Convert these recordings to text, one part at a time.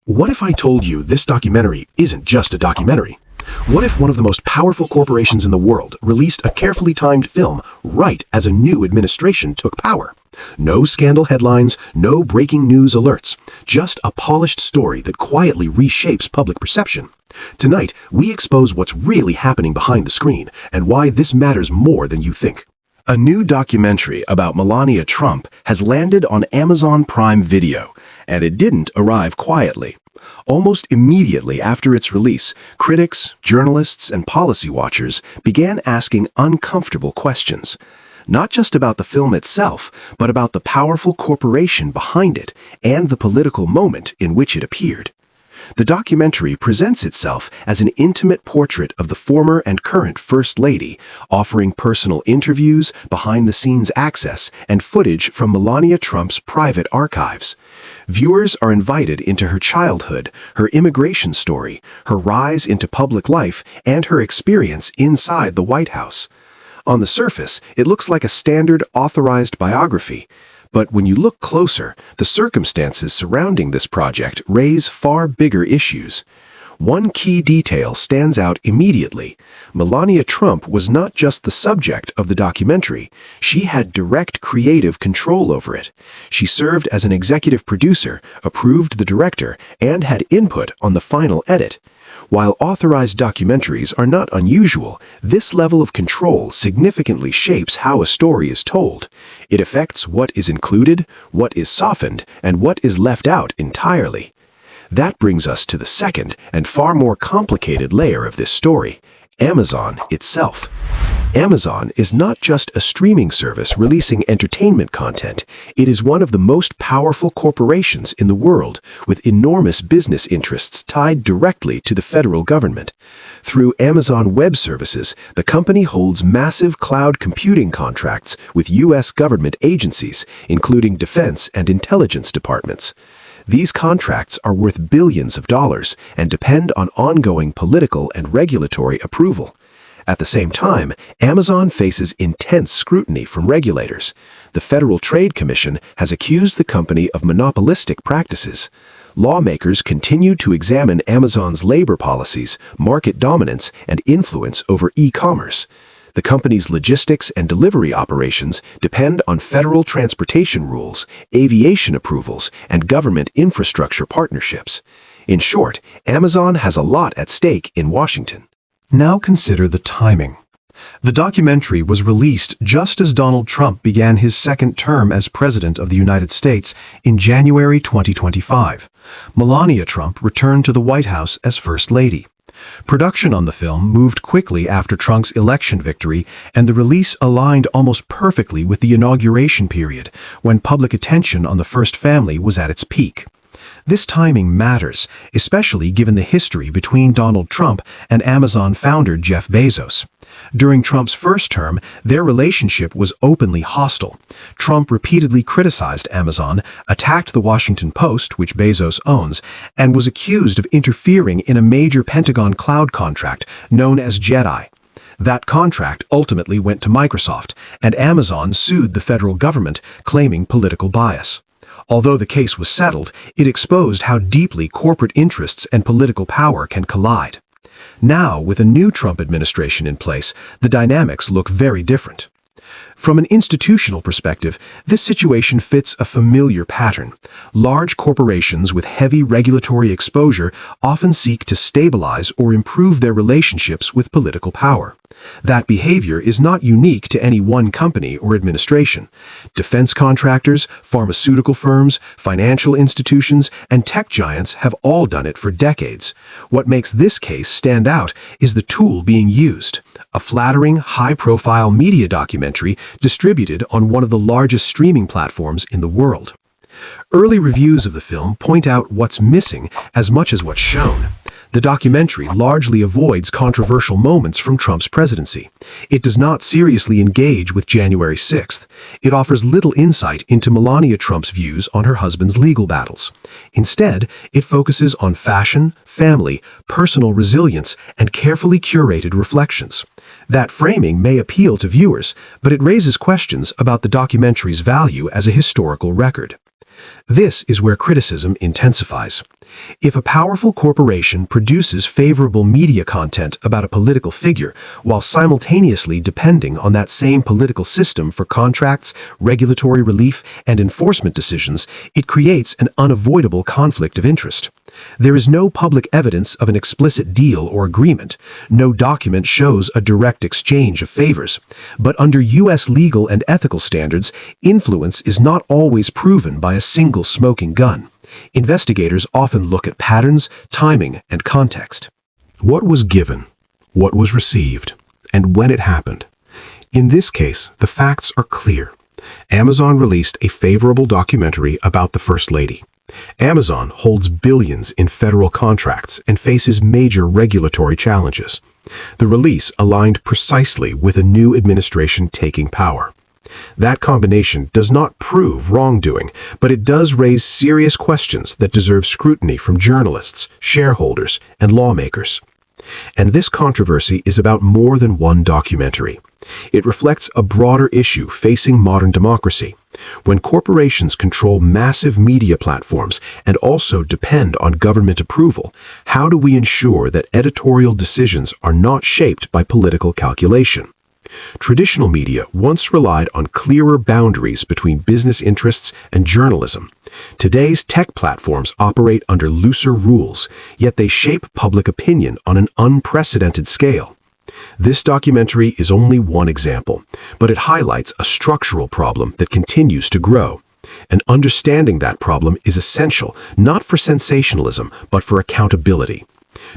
What if I told you this documentary isn't just a documentary? What if one of the most powerful corporations in the world released a carefully timed film right as a new administration took power? No scandal headlines, no breaking news alerts, just a polished story that quietly reshapes public perception. Tonight, we expose what's really happening behind the screen and why this matters more than you think. A new documentary about Melania Trump has landed on Amazon Prime Video, and it didn't arrive quietly. Almost immediately after its release, critics, journalists, and policy watchers began asking uncomfortable questions. Not just about the film itself, but about the powerful corporation behind it and the political moment in which it appeared. The documentary presents itself as an intimate portrait of the former and current First Lady, offering personal interviews, behind-the-scenes access, and footage from Melania Trump's private archives. Viewers are invited into her childhood, her immigration story, her rise into public life, and her experience inside the White House. On the surface, it looks like a standard authorized biography. But when you look closer, the circumstances surrounding this project raise far bigger issues. One key detail stands out immediately. Melania Trump was not just the subject of the documentary, she had direct creative control over it. She served as an executive producer, approved the director, and had input on the final edit. While authorized documentaries are not unusual, this level of control significantly shapes how a story is told. It affects what is included, what is softened, and what is left out entirely. That brings us to the second and far more complicated layer of this story: Amazon itself. Amazon is not just a streaming service releasing entertainment content. It is one of the most powerful corporations in the world, with enormous business interests tied directly to the federal government. Through Amazon Web Services, the company holds massive cloud computing contracts with U.S. government agencies, including defense and intelligence departments. These contracts are worth billions of dollars and depend on ongoing political and regulatory approval. At the same time, Amazon faces intense scrutiny from regulators. The Federal Trade Commission has accused the company of monopolistic practices. Lawmakers continue to examine Amazon's labor policies, market dominance, and influence over e-commerce. The company's logistics and delivery operations depend on federal transportation rules, aviation approvals, and government infrastructure partnerships. In short, Amazon has a lot at stake in Washington. Now consider the timing. The documentary was released just as Donald Trump began his second term as President of the United States in January 2025. Melania Trump returned to the White House as First Lady. Production on the film moved quickly after Trump's election victory, and the release aligned almost perfectly with the inauguration period, when public attention on the first family was at its peak. This timing matters, especially given the history between Donald Trump and Amazon founder Jeff Bezos. During Trump's first term, their relationship was openly hostile. Trump repeatedly criticized Amazon, attacked the Washington Post, which Bezos owns, and was accused of interfering in a major Pentagon cloud contract known as JEDI. That contract ultimately went to Microsoft, and Amazon sued the federal government, claiming political bias. Although the case was settled, it exposed how deeply corporate interests and political power can collide. Now, with a new Trump administration in place, the dynamics look very different. From an institutional perspective, this situation fits a familiar pattern. Large corporations with heavy regulatory exposure often seek to stabilize or improve their relationships with political power. That behavior is not unique to any one company or administration. Defense contractors, pharmaceutical firms, financial institutions, and tech giants have all done it for decades. What makes this case stand out is the tool being used: a flattering, high-profile media documentary distributed on one of the largest streaming platforms in the world. Early reviews of the film point out what's missing as much as what's shown. The documentary largely avoids controversial moments from Trump's presidency. It does not seriously engage with January 6th. It offers little insight into Melania Trump's views on her husband's legal battles. Instead, it focuses on fashion, family, personal resilience, and carefully curated reflections. That framing may appeal to viewers, but it raises questions about the documentary's value as a historical record. This is where criticism intensifies. If a powerful corporation produces favorable media content about a political figure while simultaneously depending on that same political system for contracts, regulatory relief, and enforcement decisions, it creates an unavoidable conflict of interest. There is no public evidence of an explicit deal or agreement. No document shows a direct exchange of favors. But under U.S. legal and ethical standards, influence is not always proven by a single smoking gun. Investigators often look at patterns, timing, and context. What was given? What was received? And when it happened? In this case, the facts are clear. Amazon released a favorable documentary about the First Lady. Amazon holds billions in federal contracts and faces major regulatory challenges. The release aligned precisely with a new administration taking power. That combination does not prove wrongdoing, but it does raise serious questions that deserve scrutiny from journalists, shareholders, and lawmakers. And this controversy is about more than one documentary. It reflects a broader issue facing modern democracy. When corporations control massive media platforms and also depend on government approval, how do we ensure that editorial decisions are not shaped by political calculation? Traditional media once relied on clearer boundaries between business interests and journalism. Today's tech platforms operate under looser rules, yet they shape public opinion on an unprecedented scale. This documentary is only one example, but it highlights a structural problem that continues to grow. And understanding that problem is essential, not for sensationalism, but for accountability.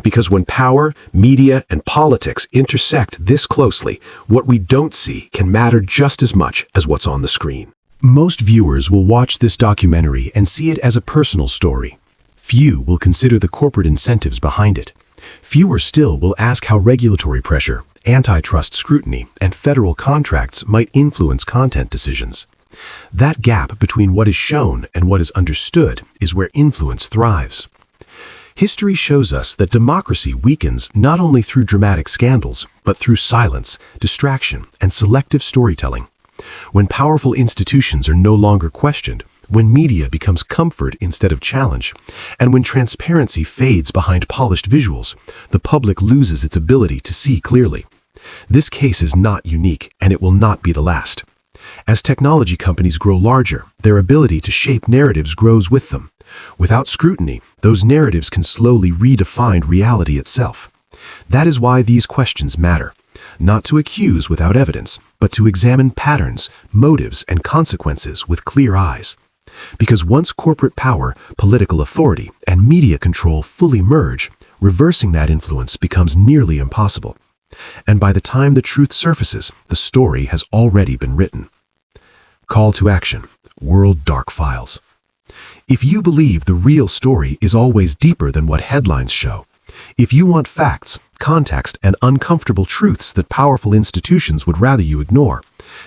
Because when power, media, and politics intersect this closely, what we don't see can matter just as much as what's on the screen. Most viewers will watch this documentary and see it as a personal story. Few will consider the corporate incentives behind it. Fewer still will ask how regulatory pressure, antitrust scrutiny, and federal contracts might influence content decisions. That gap between what is shown and what is understood is where influence thrives. History shows us that democracy weakens not only through dramatic scandals, but through silence, distraction, and selective storytelling. When powerful institutions are no longer questioned, when media becomes comfort instead of challenge, and when transparency fades behind polished visuals, the public loses its ability to see clearly. This case is not unique, and it will not be the last. As technology companies grow larger, their ability to shape narratives grows with them. Without scrutiny, those narratives can slowly redefine reality itself. That is why these questions matter. Not to accuse without evidence, but to examine patterns, motives, and consequences with clear eyes. Because once corporate power, political authority, and media control fully merge, reversing that influence becomes nearly impossible. And by the time the truth surfaces, the story has already been written. Call to action: World Dark Files. If you believe the real story is always deeper than what headlines show, if you want facts, context, and uncomfortable truths that powerful institutions would rather you ignore,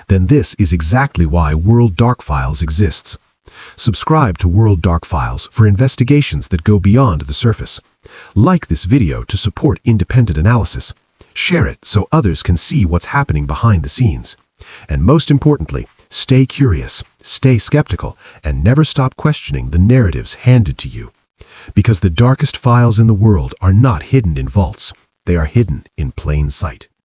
then this is exactly why World Dark Files exists. Subscribe to World Dark Files for investigations that go beyond the surface. Like this video to support independent analysis. Share it so others can see what's happening behind the scenes. And most importantly, stay curious, stay skeptical, and never stop questioning the narratives handed to you. Because the darkest files in the world are not hidden in vaults. They are hidden in plain sight.